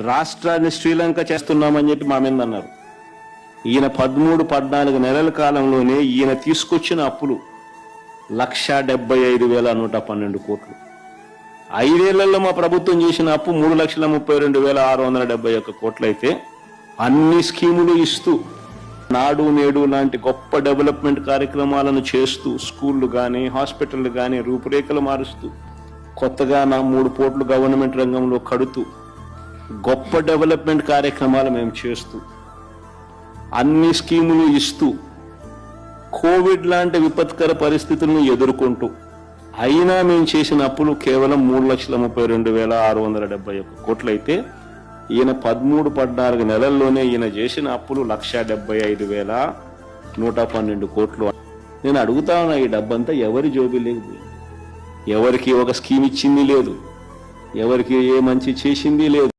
రాష్ట్రాన్ని శ్రీలంక చేస్తున్నామని చెప్పి మా మీద అన్నారు. ఈయన 13-14 నెలల కాలంలోనే ఈయన తీసుకొచ్చిన అప్పులు 1,75,112 కోట్లు. 5 ఏళ్లలో మా ప్రభుత్వం చేసిన అప్పు 3,32,671 కోట్లయితే అన్ని స్కీములు ఇస్తూ నాడు నేడు లాంటి గొప్ప డెవలప్మెంట్ కార్యక్రమాలను చేస్తూ స్కూళ్ళు కానీ హాస్పిటళ్ళు కానీ రూపురేఖలు మారుస్తూ కొత్తగా 3 పోర్టులు గవర్నమెంట్ రంగంలో కడుతూ గొప్ప డెవలప్మెంట్ కార్యక్రమాలు మేము చేస్తూ అన్ని స్కీములు ఇస్తూ కోవిడ్ లాంటి విపత్కర పరిస్థితులను ఎదుర్కొంటూ అయినా మేము చేసిన అప్పులు కేవలం 3,32,671 కోట్లయితే ఈయన 13-14 నెలల్లోనే ఈయన చేసిన అప్పులు 1,75,112 కోట్లు. నేను అడుగుతా ఉన్నా, ఈ డబ్బంతా ఎవరి జోబీ లేదు, ఎవరికి ఒక స్కీమ్ ఇచ్చింది లేదు, ఎవరికి ఏ మంచి చేసింది లేదు.